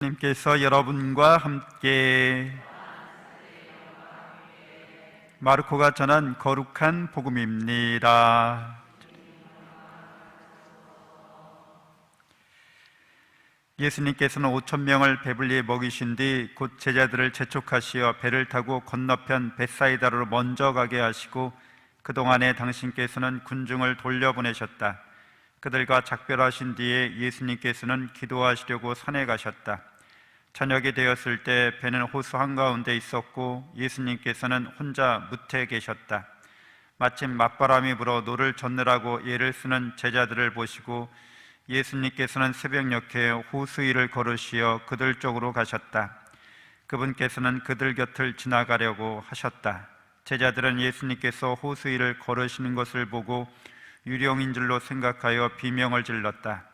님께서 여러분과 함께 마르코가 전한 거룩한 복음입니다. 예수님께서는 5,000명을 배불리 먹이신 뒤 곧 제자들을 재촉하시어 배를 타고 건너편 벳사이다로 먼저 가게 하시고 그동안에 당신께서는 군중을 돌려보내셨다. 그들과 작별하신 뒤에 예수님께서는 기도하시려고 산에 가셨다. 저녁이 되었을 때 배는 호수 한가운데 있었고 예수님께서는 혼자 뭇에 계셨다. 마침 맞바람이 불어 노를 젓느라고 애를 쓰는 제자들을 보시고 예수님께서는 새벽녘에 호수 위를 걸으시어 그들 쪽으로 가셨다. 그분께서는 그들 곁을 지나가려고 하셨다. 제자들은 예수님께서 호수 위를 걸으시는 것을 보고 유령인 줄로 생각하여 비명을 질렀다.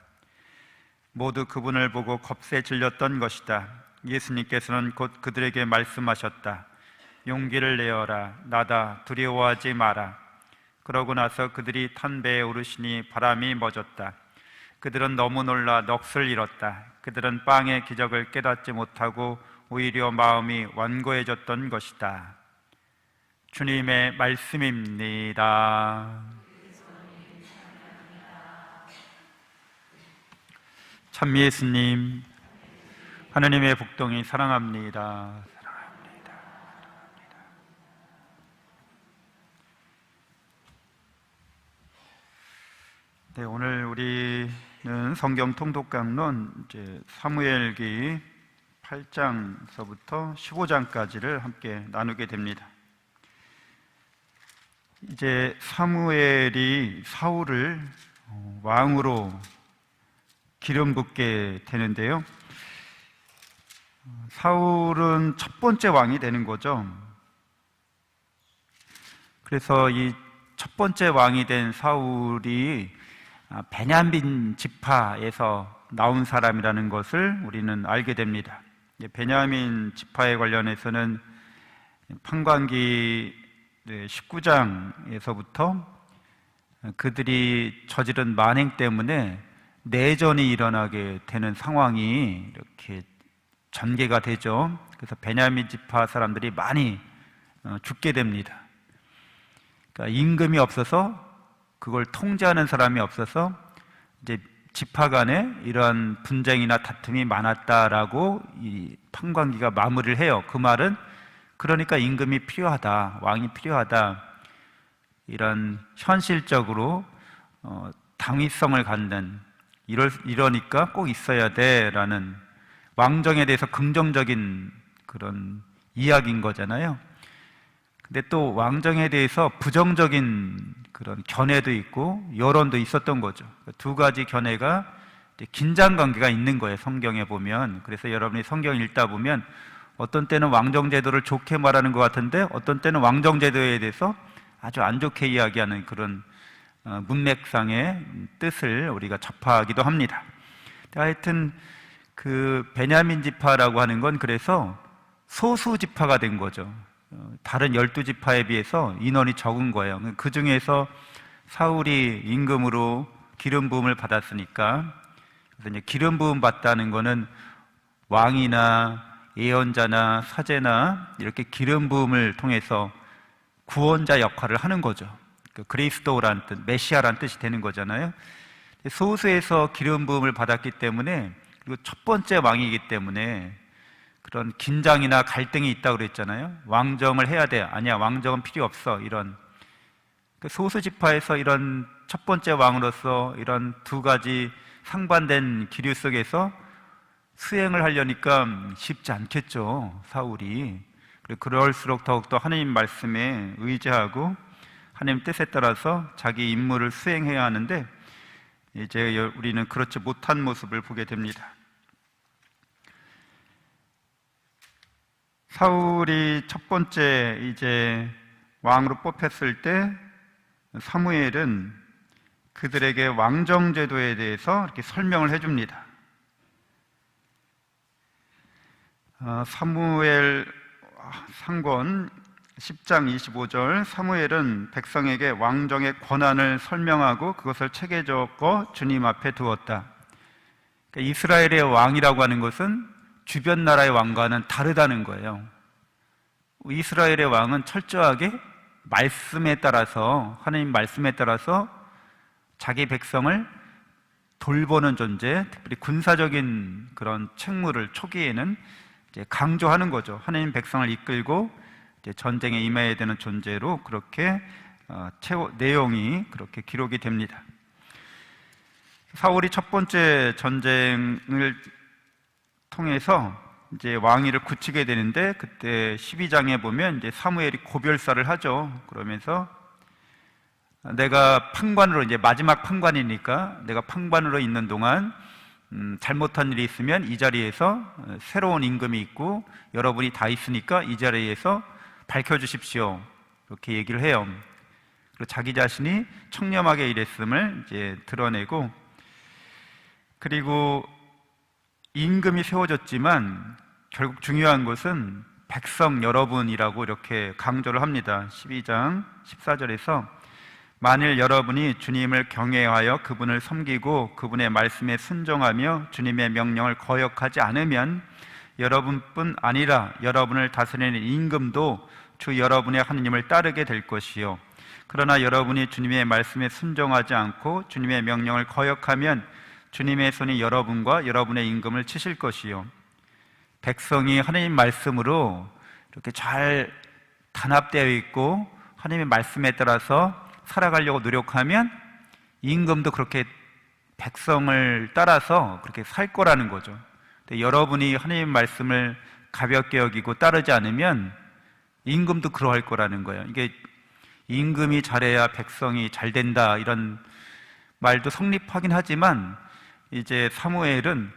모두 그분을 보고 겁에 질렸던 것이다. 예수님께서는 곧 그들에게 말씀하셨다. 용기를 내어라. 나다. 두려워하지 마라. 그러고 나서 그들이 탄 배에 오르시니 바람이 멎었다. 그들은 너무 놀라 넋을 잃었다. 그들은 빵의 기적을 깨닫지 못하고 오히려 마음이 완고해졌던 것이다. 주님의 말씀입니다. 참 예수님, 하느님의 복동이 사랑합니다. 사랑합니다. 네, 오늘 우리는 성경 통독 강론 이제 사무엘기 8장서부터 15장까지를 함께 나누게 됩니다. 이제 사무엘이 사울을 왕으로 기름 붓게 되는데요. 사울은 첫 번째 왕이 되는 거죠. 그래서 이 첫 번째 왕이 된 사울이 베냐민 지파에서 나온 사람이라는 것을 우리는 알게 됩니다. 베냐민 지파에 관련해서는 판관기 19장에서부터 그들이 저지른 만행 때문에 내전이 일어나게 되는 상황이 이렇게 전개가 되죠. 그래서 베냐민 지파 사람들이 많이 죽게 됩니다. 그러니까 임금이 없어서 그걸 통제하는 사람이 없어서 이제 지파 간에 이러한 분쟁이나 다툼이 많았다라고 이 판관기가 마무리를 해요. 그 말은 그러니까 임금이 필요하다, 왕이 필요하다, 이런 현실적으로 당위성을 갖는 이러니까 꼭 있어야 돼라는 왕정에 대해서 긍정적인 그런 이야기인 거잖아요. 근데 또 왕정에 대해서 부정적인 그런 견해도 있고 여론도 있었던 거죠. 두 가지 견해가 긴장 관계가 있는 거예요, 성경에 보면. 그래서 여러분이 성경 읽다 보면 어떤 때는 왕정제도를 좋게 말하는 것 같은데 어떤 때는 왕정제도에 대해서 아주 안 좋게 이야기하는 그런 문맥상의 뜻을 우리가 접하기도 합니다. 하여튼 그 베냐민 지파라고 하는 건 그래서 소수 지파가 된 거죠. 다른 12지파에 비해서 인원이 적은 거예요. 그 중에서 사울이 임금으로 기름 부음을 받았으니까, 그래서 이제 기름 부음 받다는 거는 왕이나 예언자나 사제나 이렇게 기름 부음을 통해서 구원자 역할을 하는 거죠. 그리스도라는 뜻, 메시아라는 뜻이 되는 거잖아요. 소수에서 기름 부음을 받았기 때문에, 그리고 첫 번째 왕이기 때문에 그런 긴장이나 갈등이 있다고 그랬잖아요. 왕정을 해야 돼. 아니야, 왕정은 필요 없어. 이런 소수 지파에서 이런 첫 번째 왕으로서 이런 두 가지 상반된 기류 속에서 수행을 하려니까 쉽지 않겠죠, 사울이. 그럴수록 더욱더 하나님 말씀에 의지하고 하나님 뜻에 따라서 자기 임무를 수행해야 하는데, 이제 우리는 그렇지 못한 모습을 보게 됩니다. 사울이 첫 번째 이제 왕으로 뽑혔을 때 사무엘은 그들에게 왕정제도에 대해서 이렇게 설명을 해줍니다. 사무엘 상권 10장 25절, 사무엘은 백성에게 왕정의 권한을 설명하고 그것을 책에 적어 주님 앞에 두었다. 그러니까 이스라엘의 왕이라고 하는 것은 주변 나라의 왕과는 다르다는 거예요. 이스라엘의 왕은 철저하게 말씀에 따라서, 하나님 말씀에 따라서 자기 백성을 돌보는 존재, 특별히 군사적인 그런 책무를 초기에는 이제 강조하는 거죠. 하나님 백성을 이끌고 이제 전쟁에 임해야 되는 존재로 그렇게 내용이 그렇게 기록이 됩니다. 사울이 첫 번째 전쟁을 통해서 이제 왕위를 굳히게 되는데, 그때 12장에 보면 이제 사무엘이 고별사를 하죠. 그러면서 내가 판관으로, 이제 마지막 판관이니까 내가 판관으로 있는 동안 잘못한 일이 있으면 이 자리에서 새로운 임금이 있고 여러분이 다 있으니까 이 자리에서 밝혀주십시오, 이렇게 얘기를 해요. 그리고 자기 자신이 청렴하게 일했음을 이제 드러내고, 그리고 임금이 세워졌지만 결국 중요한 것은 백성 여러분이라고 이렇게 강조를 합니다. 12장 14절에서 만일 여러분이 주님을 경외하여 그분을 섬기고 그분의 말씀에 순종하며 주님의 명령을 거역하지 않으면 여러분뿐 아니라 여러분을 다스리는 임금도 주 여러분의 하느님을 따르게 될 것이요, 그러나 여러분이 주님의 말씀에 순종하지 않고 주님의 명령을 거역하면 주님의 손이 여러분과 여러분의 임금을 치실 것이요, 백성이 하나님 말씀으로 이렇게 잘 단합되어 있고 하나님의 말씀에 따라서 살아가려고 노력하면 임금도 그렇게 백성을 따라서 그렇게 살 거라는 거죠. 근데 여러분이 하나님 말씀을 가볍게 여기고 따르지 않으면 임금도 그러할 거라는 거예요. 이게 임금이 잘해야 백성이 잘 된다, 이런 말도 성립하긴 하지만 이제 사무엘은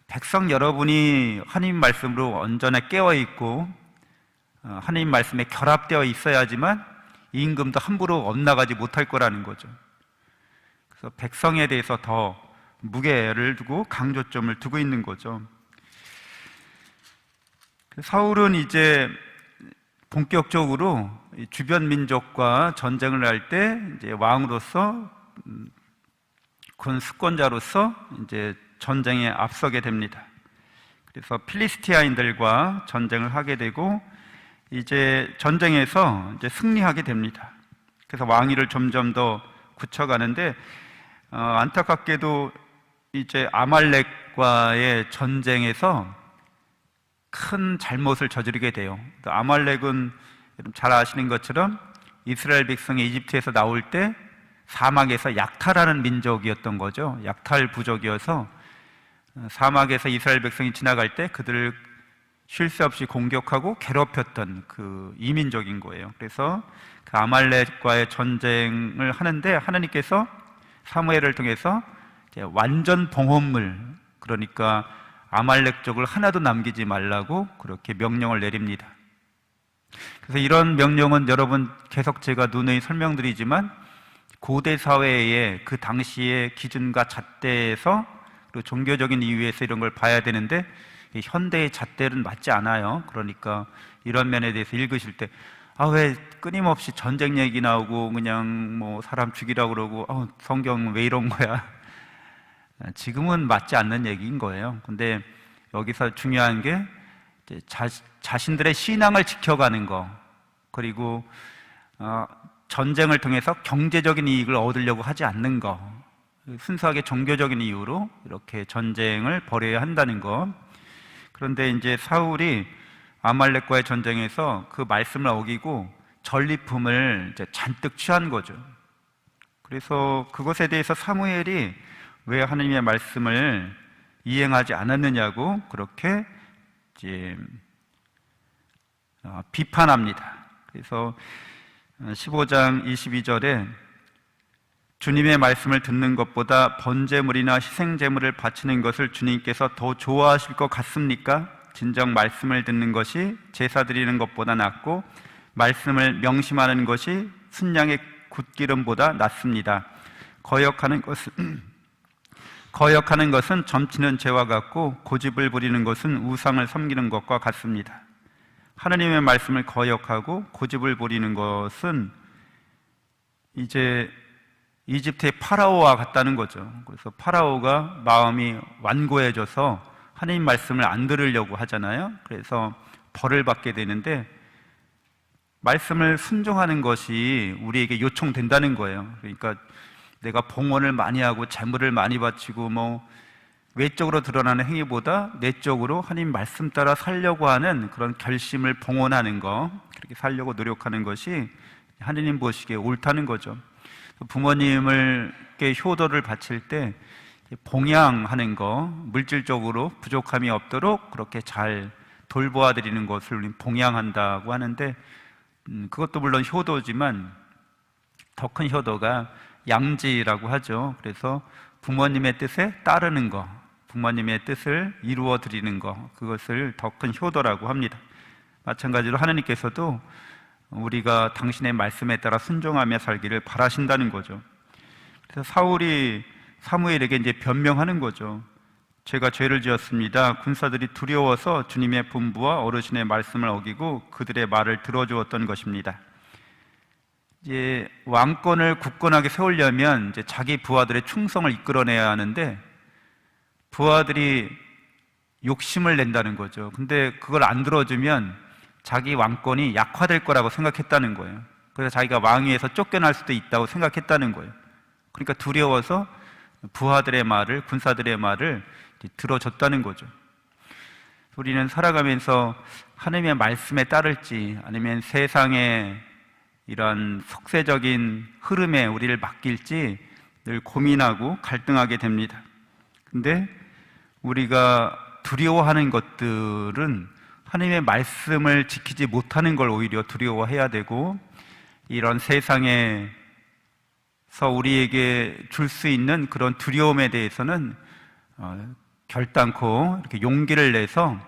백성 여러분이 하나님 말씀으로 온전히 깨어있고 하나님 말씀에 결합되어 있어야지만 임금도 함부로 엇나가지 못할 거라는 거죠. 그래서 백성에 대해서 더 무게를 두고 강조점을 두고 있는 거죠. 사울은 이제 본격적으로 주변 민족과 전쟁을 할 때 이제 왕으로서, 군 수권자로서 이제 전쟁에 앞서게 됩니다. 그래서 필리스티아인들과 전쟁을 하게 되고 이제 전쟁에서 이제 승리하게 됩니다. 그래서 왕위를 점점 더 굳혀가는데, 안타깝게도 이제 아말렉과의 전쟁에서 큰 잘못을 저지르게 돼요. 아말렉은 잘 아시는 것처럼 이스라엘 백성이 이집트에서 나올 때 사막에서 약탈하는 민족이었던 거죠. 약탈 부족이어서 사막에서 이스라엘 백성이 지나갈 때 그들을 쉴 새 없이 공격하고 괴롭혔던 그 이민족인 거예요. 그래서 그 아말렉과의 전쟁을 하는데 하나님께서 사무엘을 통해서 이제 완전 봉헌물, 그러니까 아말렉 족을 하나도 남기지 말라고 그렇게 명령을 내립니다. 그래서 이런 명령은 여러분 계속 제가 누누이 설명드리지만 고대 사회의 그 당시의 기준과 잣대에서, 그리고 종교적인 이유에서 이런 걸 봐야 되는데 현대의 잣대는 맞지 않아요. 그러니까 이런 면에 대해서 읽으실 때 왜 끊임없이 전쟁 얘기 나오고 그냥 뭐 사람 죽이라고 그러고 성경 왜 이런 거야, 지금은 맞지 않는 얘기인 거예요. 근데 여기서 중요한 게 이제 자신들의 신앙을 지켜가는 거, 그리고 전쟁을 통해서 경제적인 이익을 얻으려고 하지 않는 거, 순수하게 종교적인 이유로 이렇게 전쟁을 벌여야 한다는 거. 그런데 이제 사울이 아말렉과의 전쟁에서 그 말씀을 어기고 전리품을 이제 잔뜩 취한 거죠. 그래서 그것에 대해서 사무엘이 왜 하나님의 말씀을 이행하지 않았느냐고 그렇게 이제 비판합니다. 그래서 15장 22절에 주님의 말씀을 듣는 것보다 번제물이나 희생제물을 바치는 것을 주님께서 더 좋아하실 것 같습니까? 진정 말씀을 듣는 것이 제사 드리는 것보다 낫고 말씀을 명심하는 것이 순양의 굿기름보다 낫습니다. 거역하는 것은 점치는 죄와 같고 고집을 부리는 것은 우상을 섬기는 것과 같습니다. 하나님의 말씀을 거역하고 고집을 부리는 것은 이제 이집트의 파라오와 같다는 거죠. 그래서 파라오가 마음이 완고해져서 하나님 말씀을 안 들으려고 하잖아요. 그래서 벌을 받게 되는데, 말씀을 순종하는 것이 우리에게 요청된다는 거예요. 그러니까 내가 봉헌을 많이 하고 재물을 많이 바치고 외적으로 드러나는 행위보다 내적으로 하나님 말씀 따라 살려고 하는 그런 결심을 봉헌하는 거, 그렇게 살려고 노력하는 것이 하나님 보시기에 옳다는 거죠. 부모님께 효도를 바칠 때 봉양하는 거, 물질적으로 부족함이 없도록 그렇게 잘 돌보아 드리는 것을 우리는 봉양한다고 하는데, 그것도 물론 효도지만 더 큰 효도가 양지라고 하죠. 그래서 부모님의 뜻에 따르는 거, 부모님의 뜻을 이루어 드리는 거, 그것을 더 큰 효도라고 합니다. 마찬가지로 하나님께서도 우리가 당신의 말씀에 따라 순종하며 살기를 바라신다는 거죠. 그래서 사울이 사무엘에게 이제 변명하는 거죠. 제가 죄를 지었습니다. 군사들이 두려워서 주님의 분부와 어르신의 말씀을 어기고 그들의 말을 들어주었던 것입니다. 이제 왕권을 굳건하게 세우려면 이제 자기 부하들의 충성을 이끌어내야 하는데, 부하들이 욕심을 낸다는 거죠. 근데 그걸 안 들어주면 자기 왕권이 약화될 거라고 생각했다는 거예요. 그래서 자기가 왕위에서 쫓겨날 수도 있다고 생각했다는 거예요. 그러니까 두려워서 부하들의 말을, 군사들의 말을 들어줬다는 거죠. 우리는 살아가면서 하나님의 말씀에 따를지 아니면 세상의 이런 속세적인 흐름에 우리를 맡길지 늘 고민하고 갈등하게 됩니다. 근데 우리가 두려워하는 것들은 하나님의 말씀을 지키지 못하는 걸 오히려 두려워해야 되고, 이런 세상에서 우리에게 줄 수 있는 그런 두려움에 대해서는 결단코 이렇게 용기를 내서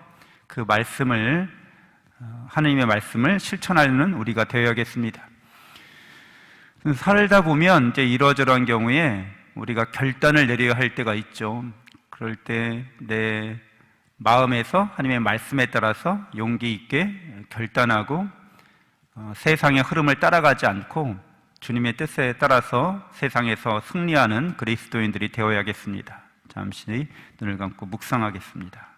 그 말씀을, 하나님의 말씀을 실천하는 우리가 되어야겠습니다. 살다 보면 이제 이러저러한 경우에 우리가 결단을 내려야 할 때가 있죠. 그럴 때 내 마음에서 하나님의 말씀에 따라서 용기 있게 결단하고 세상의 흐름을 따라가지 않고 주님의 뜻에 따라서 세상에서 승리하는 그리스도인들이 되어야겠습니다. 잠시 눈을 감고 묵상하겠습니다.